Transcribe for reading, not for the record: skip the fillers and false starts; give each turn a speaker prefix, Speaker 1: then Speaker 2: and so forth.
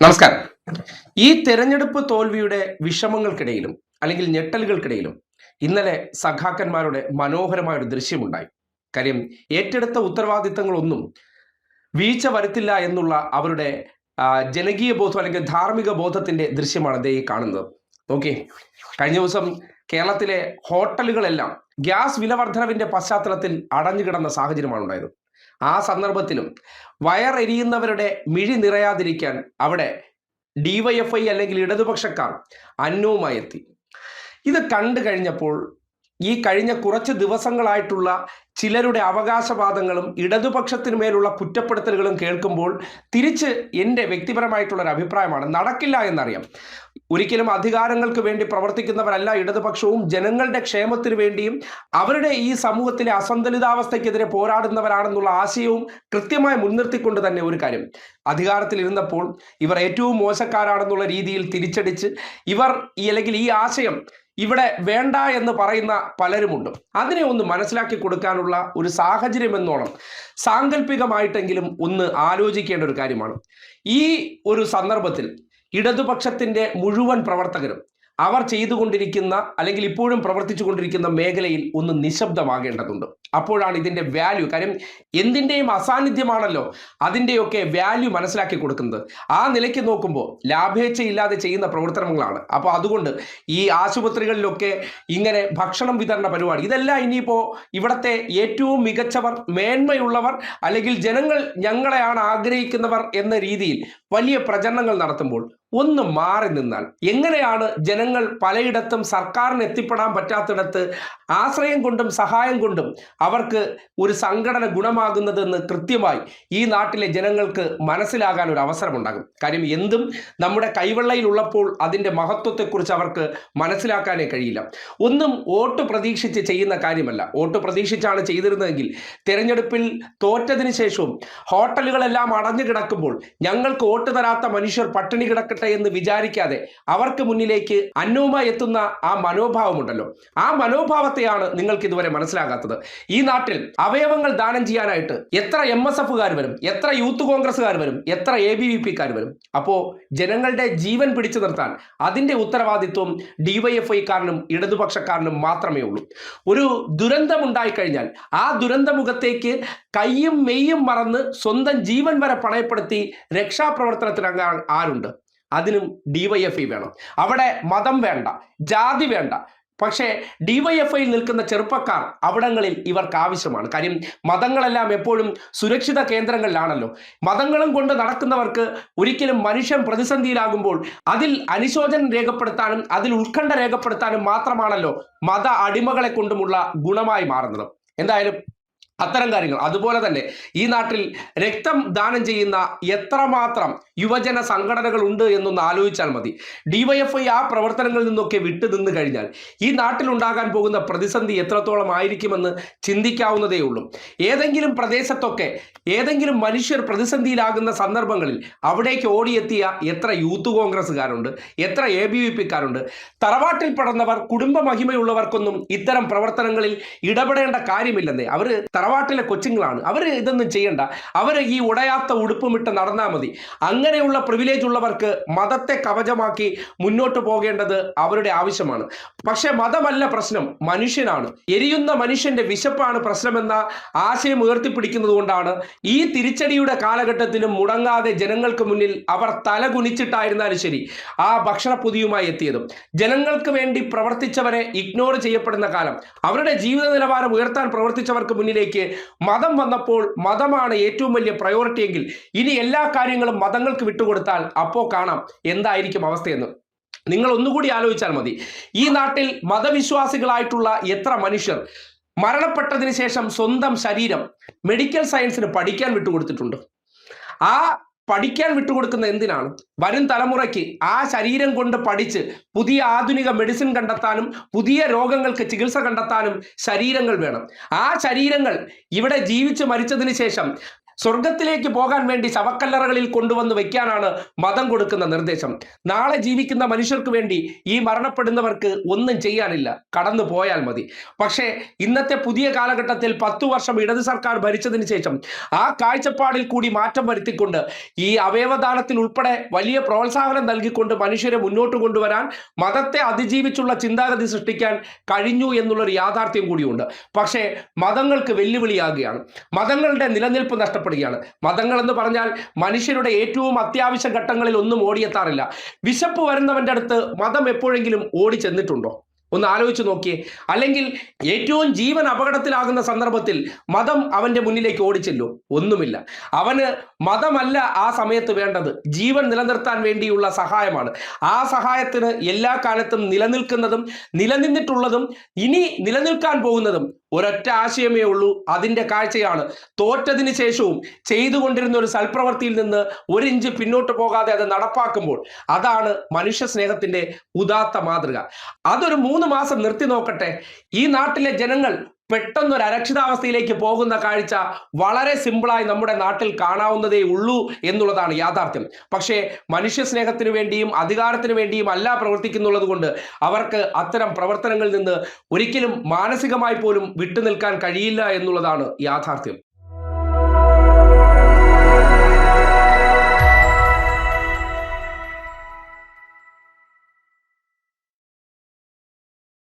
Speaker 1: നമസ്കാരം. ഈ തെരഞ്ഞെടുപ്പ് തോൽവിയുടെ വിഷമങ്ങൾക്കിടയിലും അല്ലെങ്കിൽ ഞെട്ടലുകൾക്കിടയിലും ഇന്നലെ സഖാക്കന്മാരുടെ മനോഹരമായ ഒരു ദൃശ്യമുണ്ടായി. കാര്യം ഏറ്റെടുത്ത ഉത്തരവാദിത്തങ്ങളൊന്നും വീഴ്ച വരുത്തില്ല എന്നുള്ള അവരുടെ ജനകീയ ബോധം അല്ലെങ്കിൽ ധാർമ്മിക ബോധത്തിന്റെ ദൃശ്യമാണ് ദേ ഈ കാണുന്നത്. നോക്കി, കഴിഞ്ഞ ദിവസം കേരളത്തിലെ ഹോട്ടലുകളെല്ലാം ഗ്യാസ് വിലവർദ്ധനവിന്റെ പശ്ചാത്തലത്തിൽ അടഞ്ഞുകിടന്ന സാഹചര്യമാണ് ഉണ്ടായത്. ആ സന്ദർഭത്തിലും വയറെരിയുന്നവരുടെ മിഴി നിറയാതിരിക്കാൻ അവിടെ ഡിവൈഎഫ്ഐ അല്ലെങ്കിൽ ഇടതുപക്ഷക്കാർ അന്നവുമായി എത്തി. ഇത് കണ്ടു കഴിഞ്ഞപ്പോൾ ഈ കഴിഞ്ഞ കുറച്ച് ദിവസങ്ങളായിട്ടുള്ള ചിലരുടെ അവകാശവാദങ്ങളും ഇടതുപക്ഷത്തിന് മേലുള്ള കുറ്റപ്പെടുത്തലുകളും കേൾക്കുമ്പോൾ തിരിച്ച് എൻ്റെ വ്യക്തിപരമായിട്ടുള്ള ഒരു അഭിപ്രായമാണ്, നടക്കില്ല എന്നറിയാം. ഒരിക്കലും അധികാരങ്ങൾക്ക് വേണ്ടി പ്രവർത്തിക്കുന്നവരല്ല ഇടതുപക്ഷവും. ജനങ്ങളുടെ ക്ഷേമത്തിന് വേണ്ടിയും അവരുടെ ഈ സമൂഹത്തിലെ അസന്തുലിതാവസ്ഥയ്ക്കെതിരെ പോരാടുന്നവരാണെന്നുള്ള ആശയവും കൃത്യമായി മുൻനിർത്തിക്കൊണ്ട് തന്നെ ഒരു കാര്യം, അധികാരത്തിലിരുന്നപ്പോൾ ഇവർ ഏറ്റവും മോശക്കാരാണെന്നുള്ള രീതിയിൽ തിരിച്ചടിച്ച് ഇവർ അല്ലെങ്കിൽ ഈ ആശയം ഇവിടെ വേണ്ട എന്ന് പറയുന്ന പലരുമുണ്ട്. അതിനെ ഒന്ന് മനസ്സിലാക്കി കൊടുക്കാനുള്ള ഒരു സാഹചര്യം എന്നോണം സാങ്കല്പികമായിട്ടെങ്കിലും ഒന്ന് ആലോചിക്കേണ്ട ഒരു കാര്യമാണ്. ഈ ഒരു സന്ദർഭത്തിൽ ഇടതുപക്ഷത്തിന്റെ മുഴുവൻ പ്രവർത്തകരും അവർ ചെയ്തുകൊണ്ടിരിക്കുന്ന അല്ലെങ്കിൽ ഇപ്പോഴും പ്രവർത്തിച്ചു കൊണ്ടിരിക്കുന്ന മേഖലയിൽ ഒന്ന് നിശബ്ദമാകേണ്ടതുണ്ട്. അപ്പോഴാണ് ഇതിന്റെ വാല്യൂ, കാര്യം എന്തിൻ്റെയും അസാന്നിധ്യമാണല്ലോ അതിൻ്റെയൊക്കെ വാല്യൂ മനസ്സിലാക്കി കൊടുക്കുന്നത്. ആ നിലയ്ക്ക് നോക്കുമ്പോൾ ലാഭേച്ഛയില്ലാതെ ചെയ്യുന്ന പ്രവർത്തനങ്ങളാണ്. അപ്പോൾ അതുകൊണ്ട് ഈ ആശുപത്രികളിലൊക്കെ ഇങ്ങനെ ഭക്ഷണം വിതരണ പരിപാടി, ഇതെല്ലാം ഇനിയിപ്പോൾ ഇവിടുത്തെ ഏറ്റവും മികച്ചവർ, മേന്മയുള്ളവർ അല്ലെങ്കിൽ ജനങ്ങൾ ഞങ്ങളെയാണ് ആഗ്രഹിക്കുന്നവർ എന്ന രീതിയിൽ വലിയ പ്രചരണങ്ങൾ നടത്തുമ്പോൾ ഒന്ന് മാറി നിന്നാൽ എങ്ങനെയാണ് ജനങ്ങൾ പലയിടത്തും സർക്കാരിന് എത്തിപ്പെടാൻ പറ്റാത്തിടത്ത് ആശ്രയം കൊണ്ടും സഹായം കൊണ്ടും അവർക്ക് ഒരു സംഘടന ഗുണമാകുന്നതെന്ന് കൃത്യമായി ഈ നാട്ടിലെ ജനങ്ങൾക്ക് മനസ്സിലാകാൻ ഒരു അവസരമുണ്ടാകും. കാര്യം എന്തും നമ്മുടെ കൈവെള്ളയിൽ ഉള്ളപ്പോൾ അതിൻ്റെ മഹത്വത്തെക്കുറിച്ച് അവർക്ക് മനസ്സിലാക്കാനേ കഴിയില്ല. ഒന്നും വോട്ട് പ്രതീക്ഷിച്ച് ചെയ്യുന്ന കാര്യമല്ല. വോട്ട് പ്രതീക്ഷിച്ചാണ് ചെയ്തിരുന്നതെങ്കിൽ തെരഞ്ഞെടുപ്പിൽ തോറ്റതിന് ശേഷവും ഹോട്ടലുകളെല്ലാം അടഞ്ഞു കിടക്കുമ്പോൾ ഞങ്ങൾക്ക് വോട്ട് തരാത്ത മനുഷ്യർ പട്ടിണി കിടക്കട്ടെ എന്ന് വിചാരിക്കാതെ അവർക്ക് മുന്നിലേക്ക് അന്നവുമായി എത്തുന്ന ആ മനോഭാവമുണ്ടല്ലോ, ആ മനോഭാവത്തെയാണ് നിങ്ങൾക്ക് ഇതുവരെ മനസ്സിലാകാത്തത്. ഈ നാട്ടിൽ അവയവങ്ങൾ ദാനം ചെയ്യാനായിട്ട് എത്ര MSFകാർ വരും, എത്ര യൂത്ത് കോൺഗ്രസ്സുകാർ വരും, എത്ര ABVPക്കാർ വരും. അപ്പോൾ ജനങ്ങളുടെ ജീവൻ പിടിച്ചു നിർത്താൻ അതിൻ്റെ ഉത്തരവാദിത്വം ഡിവൈഎഫ്ഐക്കാരനും ഇടതുപക്ഷക്കാരനും മാത്രമേ ഉള്ളൂ. ഒരു ദുരന്തം ഉണ്ടായിക്കഴിഞ്ഞാൽ ആ ദുരന്തമുഖത്തേക്ക് കയ്യും മെയ്യും മറന്ന് സ്വന്തം ജീവൻ വരെ പണയപ്പെടുത്തി രക്ഷാപ്രവർത്തനത്തിനിറങ്ങാൻ ആരുണ്ട്? അതിനും ഡിവൈഎഫ്ഐ വേണം. അവിടെ മതം വേണ്ട, ജാതി വേണ്ട. പക്ഷേ ഡിവൈഎഫ്ഐയിൽ നിൽക്കുന്ന ചെറുപ്പക്കാർ അവിടങ്ങളിൽ ഇവർക്ക് ആവശ്യമാണ്. കാര്യം മതങ്ങളെല്ലാം എപ്പോഴും സുരക്ഷിത കേന്ദ്രങ്ങളിലാണല്ലോ. മതങ്ങളും കൊണ്ട് നടക്കുന്നവർക്ക് ഒരിക്കലും മനുഷ്യൻ പ്രതിസന്ധിയിലാകുമ്പോൾ അതിൽ അനുശോചനം രേഖപ്പെടുത്താനും അതിൽ ഉത്കണ്ഠ രേഖപ്പെടുത്താനും മാത്രമാണല്ലോ മത അടിമകളെ കൊണ്ടുമുള്ള ഗുണമായി മാറുന്നത്. എന്തായാലും അത്തരം കാര്യങ്ങൾ, അതുപോലെ തന്നെ ഈ നാട്ടിൽ രക്തം ദാനം ചെയ്യുന്ന എത്രമാത്രം യുവജന സംഘടനകൾ ഉണ്ട് എന്നൊന്ന് ആലോചിച്ചാൽ മതി. ഡിവൈഎഫ്ഐ ആ പ്രവർത്തനങ്ങളിൽ നിന്നൊക്കെ വിട്ടു നിന്ന് കഴിഞ്ഞാൽ ഈ നാട്ടിലുണ്ടാകാൻ പോകുന്ന പ്രതിസന്ധി എത്രത്തോളം ആയിരിക്കുമെന്ന് ചിന്തിക്കാവുന്നതേ ഉള്ളൂ. ഏതെങ്കിലും പ്രദേശത്തൊക്കെ ഏതെങ്കിലും മനുഷ്യർ പ്രതിസന്ധിയിലാകുന്ന സന്ദർഭങ്ങളിൽ അവിടേക്ക് ഓടിയെത്തിയ എത്ര യൂത്ത് കോൺഗ്രസ്സുകാരുണ്ട്, എത്ര ABVPക്കാരുണ്ട്. തറവാട്ടിൽ പടർന്നവർ, കുടുംബ മഹിമയുള്ളവർക്കൊന്നും ഇത്തരം പ്രവർത്തനങ്ങളിൽ ഇടപെടേണ്ട കാര്യമില്ലെന്നേ. അവർ തറവാട്ടിലെ കൊച്ചുങ്ങളാണ്, അവർ ഇതൊന്നും ചെയ്യണ്ട, അവർ ഈ ഉടയാത്ത ഉടുപ്പുമിട്ട് നടന്നാൽ മതി. അങ്ങനെയുള്ള പ്രിവിലേജ് ഉള്ളവർക്ക് മതത്തെ കവചമാക്കി മുന്നോട്ട് പോകേണ്ടത് അവരുടെ ആവശ്യമാണ്. പക്ഷെ മതമല്ല പ്രശ്നം, മനുഷ്യനാണ്. എരിയുന്ന മനുഷ്യന്റെ വിശപ്പാണ് പ്രശ്നമെന്ന ആശയം ഉയർത്തിപ്പിടിക്കുന്നത് കൊണ്ടാണ് ഈ തിരിച്ചടിയുടെ കാലഘട്ടത്തിലും മുടങ്ങാതെ ജനങ്ങൾക്ക് മുന്നിൽ അവർ തല കുനിച്ചിട്ടായിരുന്നാലും ശരി ആ ഭക്ഷണപ്പൊതിയുമായി എത്തിയതും. ജനങ്ങൾക്ക് വേണ്ടി പ്രവർത്തിച്ചവരെ ഇഗ്നോർ ചെയ്യപ്പെടുന്ന കാലം, അവരുടെ ജീവിത നിലവാരം ഉയർത്താൻ പ്രവർത്തിച്ചവർക്ക് മുന്നിലേക്ക് മതം വന്നപ്പോൾ മതമാണ് ഏറ്റവും വലിയ പ്രയോറിറ്റി എങ്കിൽ ഇനി എല്ലാ കാര്യങ്ങളും മതങ്ങൾക്ക് വിട്ടുകൊടുത്താൽ അപ്പോൾ കാണാം എന്തായിരിക്കും അവസ്ഥയെന്ന്. നിങ്ങൾ ഒന്നുകൂടി ആലോചിച്ചാൽ മതി. ഈ നാട്ടിൽ മതവിശ്വാസികളായിട്ടുള്ള എത്ര മനുഷ്യർ മരണപ്പെട്ടതിന് ശേഷം സ്വന്തം ശരീരം മെഡിക്കൽ സയൻസിന് പഠിക്കാൻ വിട്ടുകൊടുത്തിട്ടുണ്ട്. ആ പഠിക്കാൻ വിട്ടുകൊടുക്കുന്ന എന്തിനാണ്? വരും തലമുറയ്ക്ക് ആ ശരീരം കൊണ്ട് പഠിച്ച് പുതിയ ആധുനിക മെഡിസിൻ കണ്ടെത്താനും പുതിയ രോഗങ്ങൾക്ക് ചികിത്സ കണ്ടെത്താനും ശരീരങ്ങൾ വേണം. ആ ശരീരങ്ങൾ ഇവിടെ ജീവിച്ച് മരിച്ചതിന് ശേഷം സ്വർഗത്തിലേക്ക് പോകാൻ വേണ്ടി ശവക്കല്ലറകളിൽ കൊണ്ടുവന്ന് വെക്കാനാണ് മതം കൊടുക്കുന്ന നിർദ്ദേശം. നാളെ ജീവിക്കുന്ന മനുഷ്യർക്ക് വേണ്ടി ഈ മരണപ്പെടുന്നവർക്ക് ഒന്നും ചെയ്യാനില്ല, കടന്നു പോയാൽ മതി. പക്ഷേ ഇന്നത്തെ പുതിയ കാലഘട്ടത്തിൽ 10 വർഷം ഇടത് സർക്കാർ ഭരിച്ചതിന് ശേഷം ആ കാഴ്ചപ്പാടിൽ കൂടി മാറ്റം വരുത്തിക്കൊണ്ട് ഈ അവയവദാനത്തിൽ ഉൾപ്പെടെ വലിയ പ്രോത്സാഹനം നൽകിക്കൊണ്ട് മനുഷ്യരെ മുന്നോട്ട് കൊണ്ടുവരാൻ മതത്തെ അതിജീവിച്ചുള്ള ചിന്താഗതി സൃഷ്ടിക്കാൻ കഴിഞ്ഞു എന്നുള്ളൊരു യാഥാർത്ഥ്യം കൂടിയുണ്ട്. പക്ഷേ മതങ്ങൾക്ക് വെല്ലുവിളിയാകുകയാണ്, മതങ്ങളുടെ നിലനിൽപ്പ് നഷ്ടപ്പെടുകയാണ്. മതങ്ങൾ എന്ന് പറഞ്ഞാൽ മനുഷ്യരുടെ ഏറ്റവും അത്യാവശ്യ ഘട്ടങ്ങളിൽ ഒന്നും ഓടിയെത്താറില്ല. വിശപ്പ് വരുന്നവന്റെ അടുത്ത് മതം എപ്പോഴെങ്കിലും ഓടി ചെന്നിട്ടുണ്ടോ? ഒന്ന് ആലോചിച്ച് നോക്കിയേ. അല്ലെങ്കിൽ ഏറ്റവും ജീവൻ അപകടത്തിലാകുന്ന സന്ദർഭത്തിൽ മതം അവന്റെ മുന്നിലേക്ക് ഓടിച്ചെല്ലോ? ഒന്നുമില്ല. അവന് മതമല്ല ആ സമയത്ത് വേണ്ടത്, ജീവൻ നിലനിർത്താൻ വേണ്ടിയുള്ള സഹായമാണ്. ആ സഹായത്തിന് എല്ലാ കാലത്തും നിലനിൽക്കുന്നതും നിലനിന്നിട്ടുള്ളതും ഇനി നിലനിൽക്കാൻ പോകുന്നതും ഒരൊറ്റ ആശയമേ ഉള്ളൂ. അതിൻ്റെ കാഴ്ചയാണ് തോറ്റതിന് ശേഷവും ചെയ്തുകൊണ്ടിരുന്ന ഒരു സൽപ്രവൃത്തിയിൽ നിന്ന് 1 ഇഞ്ച് പിന്നോട്ട് പോകാതെ അത് നടപ്പാക്കുമ്പോൾ അതാണ് മനുഷ്യ സ്നേഹത്തിന്റെ ഉദാത്ത മാതൃക. അതൊരു 3 മാസം നിർത്തി നോക്കട്ടെ. ഈ നാട്ടിലെ ജനങ്ങൾ പെട്ടെന്നൊരു അരക്ഷിതാവസ്ഥയിലേക്ക് പോകുന്ന കാഴ്ച വളരെ സിമ്പിളായി നമ്മുടെ നാട്ടിൽ കാണാവുന്നതേ ഉള്ളൂ എന്നുള്ളതാണ് യാഥാർത്ഥ്യം. പക്ഷേ മനുഷ്യ സ്നേഹത്തിന് വേണ്ടിയും അധികാരത്തിന് വേണ്ടിയും അല്ല പ്രവർത്തിക്കുന്നുള്ളത് കൊണ്ട് അവർക്ക് അത്തരം പ്രവർത്തനങ്ങളിൽ നിന്ന് ഒരിക്കലും മാനസികമായി പോലും വിട്ടുനിൽക്കാൻ കഴിയില്ല എന്നുള്ളതാണ് യാഥാർത്ഥ്യം.